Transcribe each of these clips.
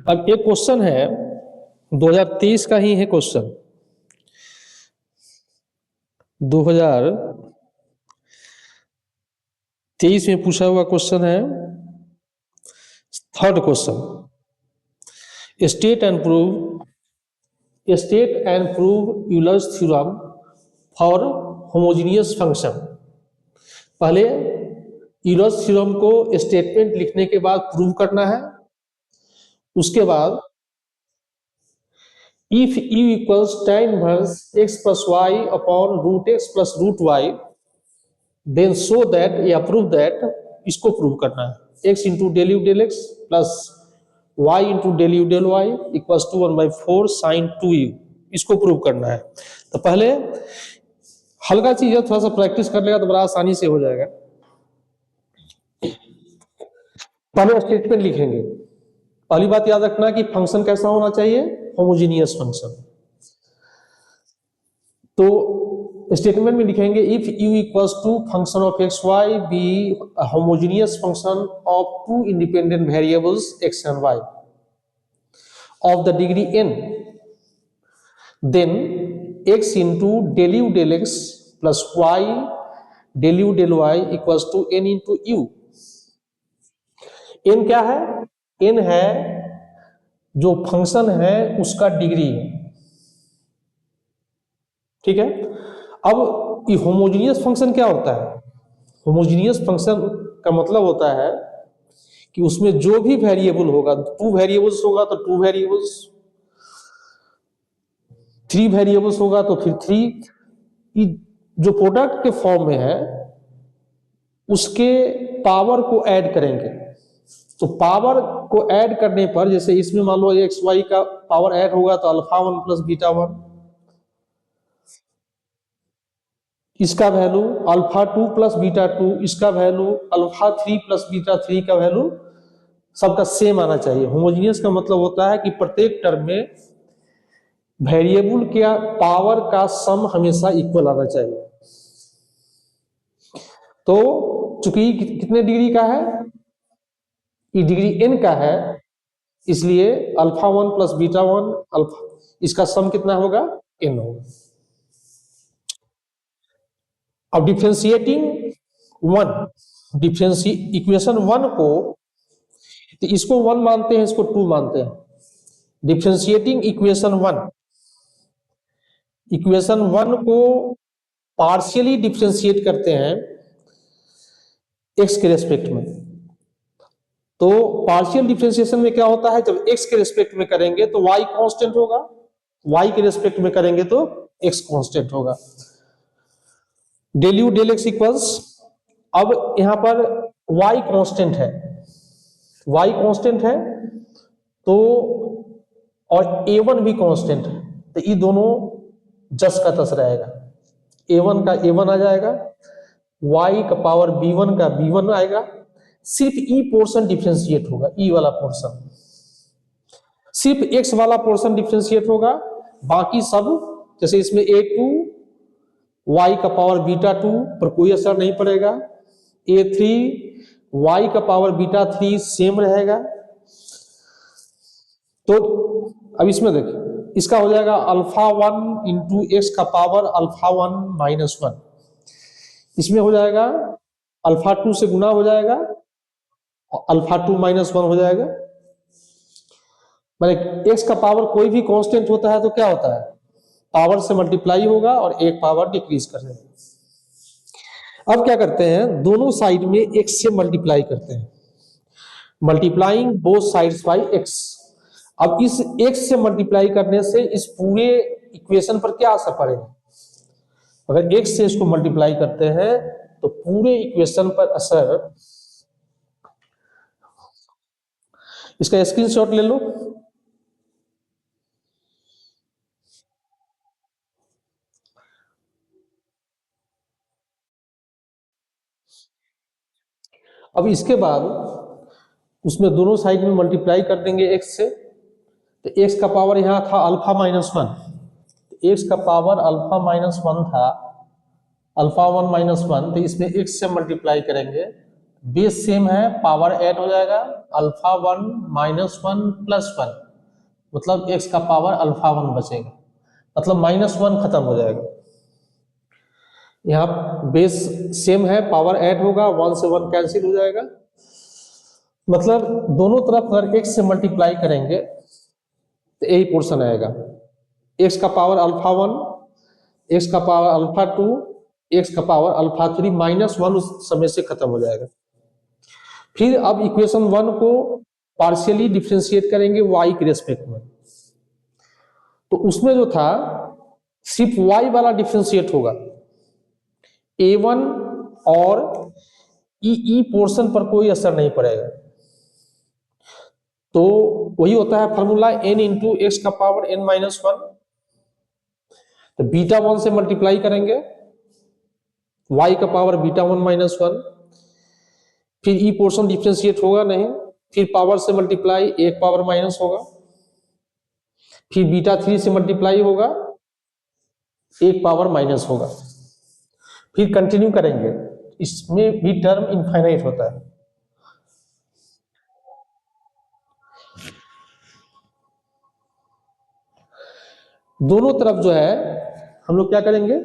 अब एक क्वेश्चन है 2023 का ही है क्वेश्चन। 2023 में पूछा हुआ क्वेश्चन है, third question, state and prove Euler's theorem for homogeneous function. पहले यूलर्स थ्योरम को स्टेटमेंट लिखने के बाद प्रूव करना है। उसके बाद if u equals tan inverse x plus y upon root x plus root y then show that या प्रूव दैट, इसको प्रूव करना है। x into del u del x plus y into del u del y equals to 1/4 sine 2u, इसको prove करना है। तो पहले हल्का चीज है, थोड़ा सा प्रैक्टिस कर लेगा तो बड़ा आसानी से हो जाएगा। पहले स्टेटमेंट लिखेंगे। पहली बात याद रखना कि फंक्शन कैसा होना चाहिए, होमोजेनियस फंक्शन। तो स्टेटमेंट में लिखेंगे if u equals to function of x y be homogeneous function of two independent variables x and y of the degree n, then x into del u del x plus y del u del y equals to n into u. n क्या है? n है जो function है उसका degree है, ठीक है। अब ये होमोजेनियस फंक्शन क्या होता है? होमोजेनियस फंक्शन का मतलब होता है कि उसमें जो भी वेरिएबल होगा, 2 वेरिएबल्स होगा तो 2 वेरिएबल्स, 3 वेरिएबल्स होगा तो फिर 3, जो प्रोडक्ट के फॉर्म में है उसके पावर को ऐड करेंगे। तो पावर को ऐड करने पर, जैसे इसमें मान लो एक्स वाई का पावर ऐड होगा तो अल्फा 1 प्लस बीटा 1, इसका वैल्यू अल्फा 2 प्लस बीटा 2, इसका वैल्यू अल्फा 3 प्लस बीटा 3 का वैल्यू सबका सेम आना चाहिए। होमोजेनियस का मतलब होता है कि प्रत्येक टर्म में वेरिएबल के पावर का सम हमेशा इक्वल आना चाहिए। तो चूंकि कितने डिग्री का है, ये डिग्री n का है, इसलिए अल्फा 1 प्लस बीटा 1 अल्फा, इसका सम कितना होगा? n होगा। अब डिफरेंशिएटिंग इक्वेशन 1 को, तो इसको 1 मानते हैं, इसको 2 मानते हैं। डिफरेंशिएटिंग इक्वेशन 1 को पार्शियली डिफरेंशिएट करते हैं x के रेस्पेक्ट में। तो पार्शियल डिफरेंशिएशन में क्या होता है, जब x के रेस्पेक्ट में करेंगे तो y कांस्टेंट होगा, y के रेस्पेक्ट में करेंगे तो x कांस्टेंट होगा। Del u del x equals, अब यहां पर y कांस्टेंट है, y कांस्टेंट है तो, और a1 भी कांस्टेंट है, तो ये दोनों जस का तस रहेगा। a1 का a1 आ जाएगा, y का पावर b1 का b1 आएगा। सिर्फ e पोर्शन डिफरेंशिएट होगा, e वाला पोर्शन, सिर्फ x वाला पोर्शन डिफरेंशिएट होगा, बाकी सब, जैसे इसमें a2 y का पावर बीटा 2 पर कोई असर नहीं पड़ेगा, a3 y का पावर बीटा 3 सेम रहेगा। तो अब इसमें देखिए, इसका हो जाएगा अल्फा 1 इंटू एक्स का पावर अल्फा 1 माइनस 1, इसमें हो जाएगा अल्फा 2 से गुना हो जाएगा, अल्फा 2 माइनस 1 हो जाएगा। माने एक्स का पावर कोई भी कांस्टेंट होता है तो क्या होता है, पावर से मल्टीप्लाई होगा और एक पावर डिक्रीज कर देगा। अब क्या करते हैं, दोनों साइड में एक्स से मल्टीप्लाई करते हैं, multiplying both sides by x. अब इस एक्स से मल्टीप्लाई करने से इस पूरे इक्वेशन पर क्या असर पड़ेगा, अगर एक्स से इसको मल्टीप्लाई करते हैं तो पूरे इक्वेशन पर असर, इसका स्क्रीनशॉट ले लो। अब इसके बाद उसमें दोनों साइड में मल्टीप्लाई कर देंगे एक्स से, तो एक्स का पावर यहां था अल्फा माइनस 1, एक्स का पावर अल्फा माइनस 1 था, अल्फा 1 माइनस 1, तो इसमें एक्स से मल्टीप्लाई करेंगे बेस सेम है, पावर ऐड हो जाएगा, अल्फा 1 -1 +1, मतलब x का पावर अल्फा 1 बचेगा, मतलब -1 खत्म हो जाएगा। यहाँ बेस सेम है, पावर ऐड होगा, 1 से 1 कैंसिल हो जाएगा, मतलब दोनों तरफ अगर x से मल्टीप्लाई करेंगे तो यही पोर्शन आएगा, x का पावर अल्फा 1, x का पावर अल्फा 2, x का पावर अल्फा 3 -1 उस समय से खत्म हो जाएगा। फिर अब इक्वेशन 1 को पार्शियली डिफरेंशिएट करेंगे y के रेस्पेक्ट में, तो उसमें जो था सिर्फ y वाला डिफरेंशिएट होगा, a1 और ई पोर्शन पर कोई असर नहीं पड़ेगा। तो वही होता है फॉर्मूला n इंटू एक्स का पावर n-1, तो बीटा 1 से मल्टीप्लाई करेंगे, y का पावर बीटा 1-1, फिर ई पोर्शन डिफरेंशिएट होगा नहीं, फिर पावर से मल्टीप्लाई, एक पावर माइनस होगा, फिर बीटा 3 से मल्टीप्लाई होगा, एक पावर माइनस होगा, फिर कंटिन्यू करेंगे, इसमें भी टर्म इनफाइनाइट होता है। दोनों तरफ जो है हम लोग क्या करेंगे,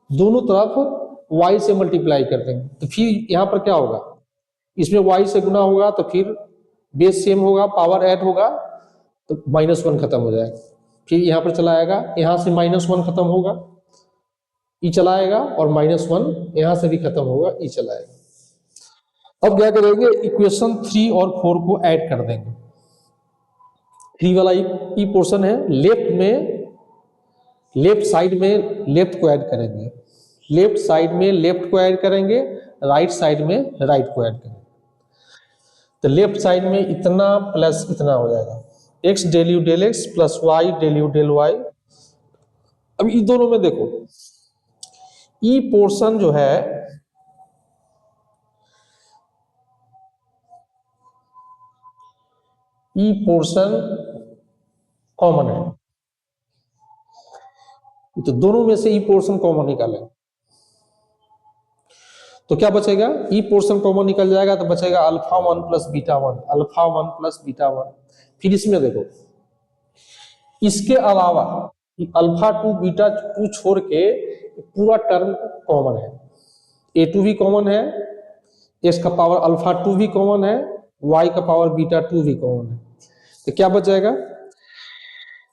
दोनों तरफ y से मल्टीप्लाई कर देंगे, तो फिर यहां पर क्या होगा, इसमें y से गुना होगा, तो फिर बेस सेम होगा, पावर ऐड होगा, तो -1 खत्म हो जाएगा, फिर यहां पर चला आएगा, यहां से -1 खत्म होगा, ई चला आएगा, और -1 यहां से भी खत्म होगा, ई चला आएगा। अब क्या करेंगे, इक्वेशन 3 और 4 को ऐड कर देंगे। 3 वाला ई पोर्शन है, लेफ्ट साइड में लेफ्ट को ऐड करेंगे, लेफ्ट साइड में लेफ्ट को ऐड करेंगे, राइट साइड में राइट को ऐड करेंगे, तो लेफ्ट साइड में इतना प्लस इतना हो जाएगा, x del u del x plus y del u del y. अब इन दोनों में देखो, ई पोर्शन जो है ई पोर्शन कॉमन है, तो दोनों में से ई पोर्शन कॉमन निकालें, तो क्या बचेगा, ई पोर्शन कॉमन निकल जाएगा, तो बचेगा alpha 1 plus beta 1, alpha 1 plus beta 1। फिर इसमें देखो, इसके अलावा अल्फा 2 बीटा 2 छोड़ के पूरा टर्म कॉमन है, a2 भी कॉमन है, x का पावर अल्फा 2 भी कॉमन है, y का पावर बीटा 2 भी कॉमन है, तो क्या बच जाएगा,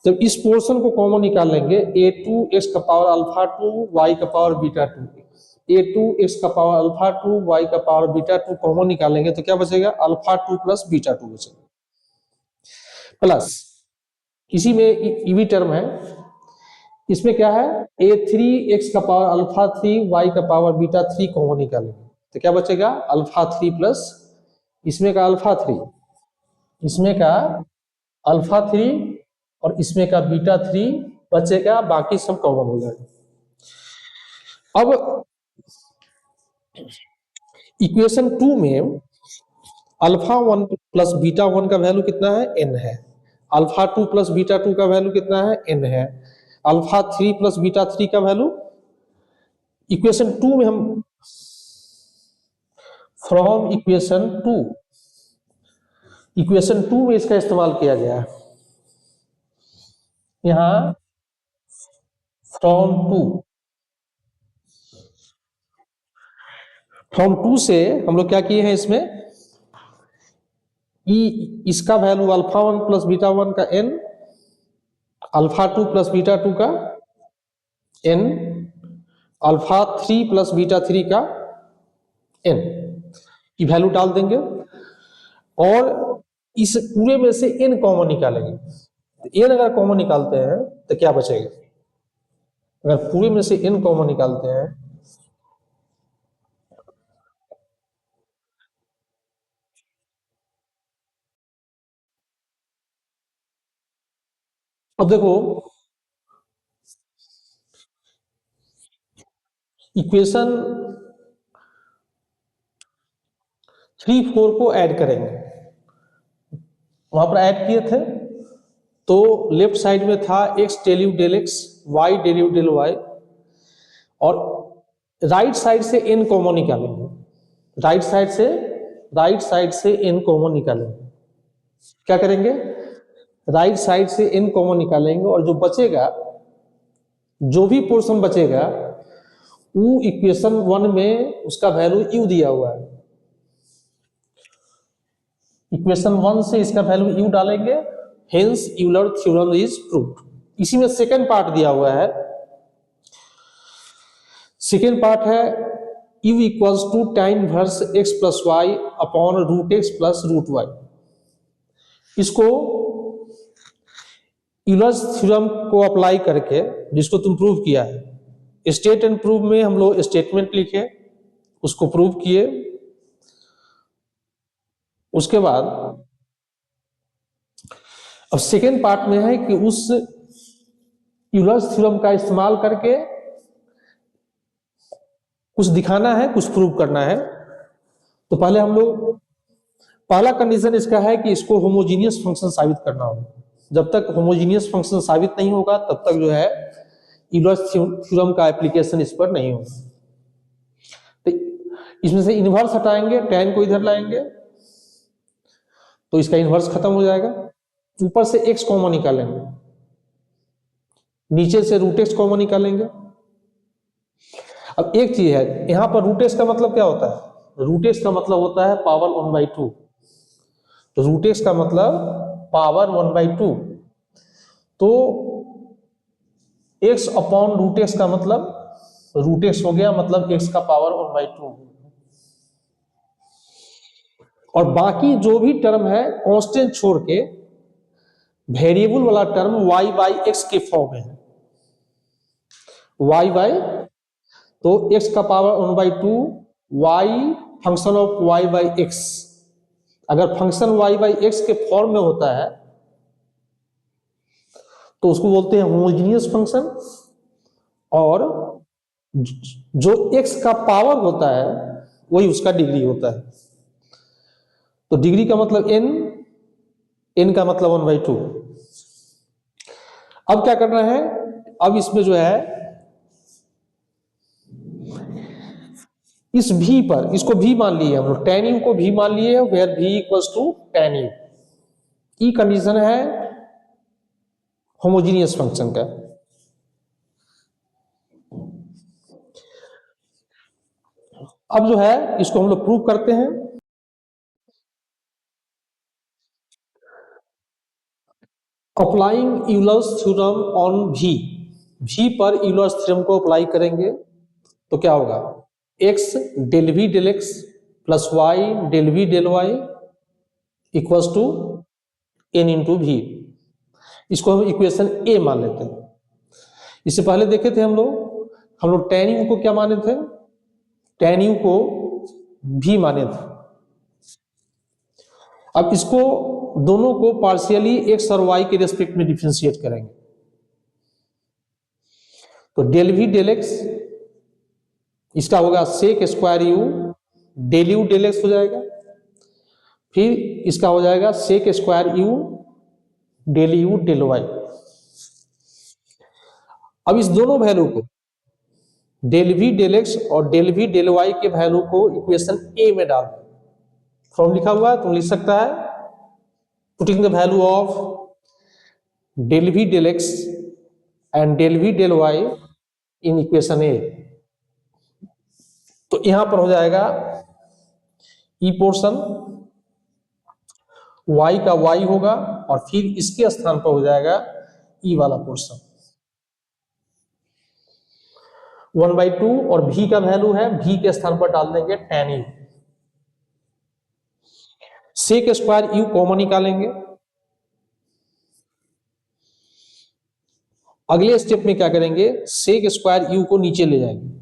जब इस पोर्शन को कॉमन निकाल लेंगे, a2 x का पावर अल्फा 2 y का पावर बीटा 2, a2 x का पावर अल्फा 2 y का पावर बीटा 2 कॉमन निकालेंगे, तो क्या बचेगा, अल्फा 2 प्लस बीटा 2 बचेगा, प्लस इसी में ईवी टर्म है, इसमें क्या है, a3 x का पावर अल्फा 3 y का पावर बीटा 3 कॉमन निकालेंगे, तो क्या बचेगा, अल्फा 3 प्लस इसमें का अल्फा 3, इसमें का अल्फा 3 और इसमें का बीटा 3 बचेगा, बाकी सब कॉमन हो जाएगा। अब इक्वेशन 2 में अल्फा 1 प्लस बीटा 1 का वैल्यू कितना है, n है, अल्फा 2 प्लस बीटा 2 का वैल्यू कितना है, n है, अल्फा 3 प्लस बीटा 3 का वैल्यू, इक्वेशन 2 में हम फ्रॉम इक्वेशन 2 में इसका इस्तेमाल किया गया है, यहां फ्रॉम 2 से हम लोग क्या किए हैं, इसमें इसका वैल्यू अल्फा 1 प्लस बीटा 1 का n, अल्फा 2 प्लस बीटा 2 का n, अल्फा 3 प्लस बीटा 3 का n की वैल्यू डाल देंगे, और इस पूरे में से n कॉमन निकालेंगे, तो n अगर कॉमन निकालते हैं तो क्या बचेगा, अगर पूरे में से n कॉमन निकालते हैं, अब देखो इक्वेशन 3, 4 को ऐड करेंगे, वहां पर ऐड किए थे, तो लेफ्ट साइड में था x del u del x, y del u del y, और राइट साइड से n कॉमन निकालेंगे, राइट साइड से राइट साइड से n कॉमन निकालेंगे। क्या करेंगे, राइट साइड से n कॉमन निकालेंगे और जो बचेगा, जो भी पोर्शन बचेगा वो इक्वेशन 1 में उसका वैल्यू u दिया हुआ है, इक्वेशन 1 से इसका वैल्यू u डालेंगे, hence Euler theorem is proved. इसी में सेकंड पार्ट दिया हुआ है, सेकेंड पार्ट है u equals to tan inverse x plus y upon root x plus root y. इसको यूलर्स थ्योरम को अप्लाई करके, जिसको तुम प्रूव किया है, स्टेट एंड प्रूव में हम लोग स्टेटमेंट लिखे, उसको प्रूव किए, उसके बाद अब सेकेंड पार्ट में है कि उस यूलर्स थ्योरम का इस्तेमाल करके कुछ दिखाना है, कुछ प्रूव करना है। तो पहले हम लोग, पहला कंडीशन इसका है कि इसको होमोजीनियस फंक्शन साबित करना होगा। जब तक होमोजीनियस फंक्शन साबित नहीं होगा तब तक जो है यूलर्स थ्योरम का एप्लीकेशन इस पर नहीं होगा। तो इसमें से इनवर्स हटाएंगे, tan को इधर लाएंगे तो इसका इनवर्स खत्म हो जाएगा। ऊपर से x कॉमन निकालेंगे, नीचे से रूट एक्स कॉमन निकालेंगे। अब एक चीज है, यहां पर रूट एक्स का मतलब क्या होता है, रूट एक्स का मतलब होता है पावर 1/2। तो रूट एक्स का मतलब पावर 1/2, तो x अपॉन रूट एक्स का मतलब रूट एक्स हो गया, मतलब x का पावर 1/2। और बाकी जो भी टर्म है कांस्टेंट छोड़ के वेरिएबल वाला टर्म y बाई एक्स के फॉर्म में है, y बाई, तो x का power 1/2 y function of y by x. अगर फंक्शन y बाई एक्स के फॉर्म में होता है तो उसको बोलते हैं होमोजीनियस फंक्शन, और जो x का पावर होता है वही उसका डिग्री होता है। तो डिग्री का मतलब n, n का मतलब 1/2। अब क्या करना है, अब इसमें जो है इस v पर, इसको v मान लिए हम लोग, tan u को v मान लिए, where v equals to tan u। ई कंडीशन है होमोजीनियस फंक्शन का। अब जो है इसको हम लोग प्रूव करते हैं। Applying Euler's theorem on v, v पर यूलर्स थ्योरम को अप्लाई करेंगे तो क्या होगा, x del v del x plus y del v del y equals to n into v। इसको हम इक्वेशन a मान लेते हैं। इससे पहले देखे थे हम लोग tan u को क्या माने थे, tan u को v माने थे। अब इसको दोनों को पार्शियली x और y के रेस्पेक्ट में डिफरेंशिएट करेंगे, तो डेल v डेल x इसका होगा sec square u del u del x हो जाएगा, फिर इसका हो जाएगा sec square u del u del y। अब इस दोनों वैल्यू को, डेल v डेल x और डेल v डेल y के वैल्यू को इक्वेशन a में डाल दो। फॉर्म लिखा हुआ है, तुम लिख सकता है, putting the value of del v del x and del v del y in equation a। तो यहां पर हो जाएगा ई पोर्शन, y का y होगा, और फिर इसके स्थान पर हो जाएगा ई वाला पोर्शन 1/2, और v का वैल्यू है, v के स्थान पर डाल देंगे tan u। Sec square u common निकालेंगे। अगले स्टेप में क्या करेंगे, सेक स्क्वायर u को नीचे ले जाएंगे,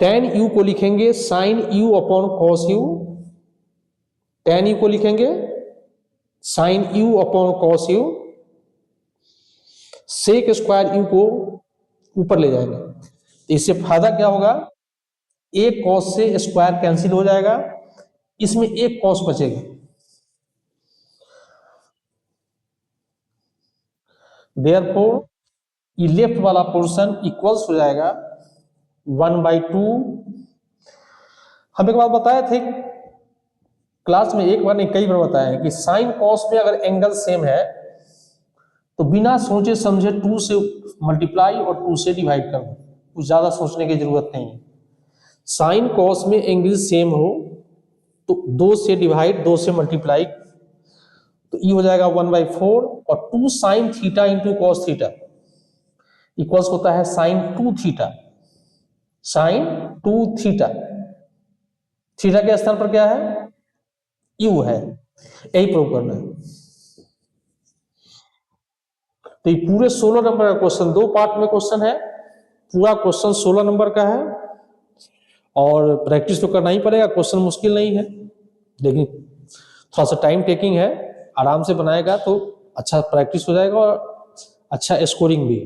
tan u को लिखेंगे sine u upon cos u, tan u को लिखेंगे sine u upon cos u, sec square u को ऊपर ले जाएंगे। तो इससे फायदा क्या होगा, एक कॉस से स्क्वायर कैंसिल हो जाएगा, इसमें एक कॉस बचेगा, देयरफॉर ये लेफ्ट वाला पोर्शन इक्वल्स हो जाएगा 1/2 हम एक बात बताए थे क्लास में, एक बार नहीं कई बार बताया है कि साइन कॉस में अगर एंगल सेम है तो बिना सोचे समझे 2 से मल्टीप्लाई और 2 से डिवाइड कर दो, कुछ ज्यादा सोचने की जरूरत नहीं है। साइन कॉस में एंगल सेम हो तो 2 से डिवाइड, 2 से मल्टीप्लाई, तो ये हो जाएगा 1/4 और 2 sine theta into cos theta equals होता है sine 2 theta. Sine 2 theta, theta के स्थान पर क्या है, यू है, यही प्रूव करना है। तो ये पूरे 16 नंबर का क्वेश्चन, 2 पार्ट में क्वेश्चन है, पूरा क्वेश्चन 16 नंबर का है और प्रैक्टिस तो करना ही पड़ेगा, क्वेश्चन मुश्किल नहीं है लेकिन थोड़ा सा टाइम टेकिंग है, आराम से बनाएगा तो अच्छा प्रैक्टिस हो जाएगा और अच्छा स्कोरिंग भी।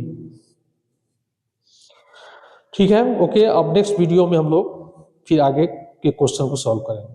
ठीक है, ओके। अब नेक्स्ट वीडियो में हम लोग फिर आगे के क्वेश्चन को सॉल्व करेंगे।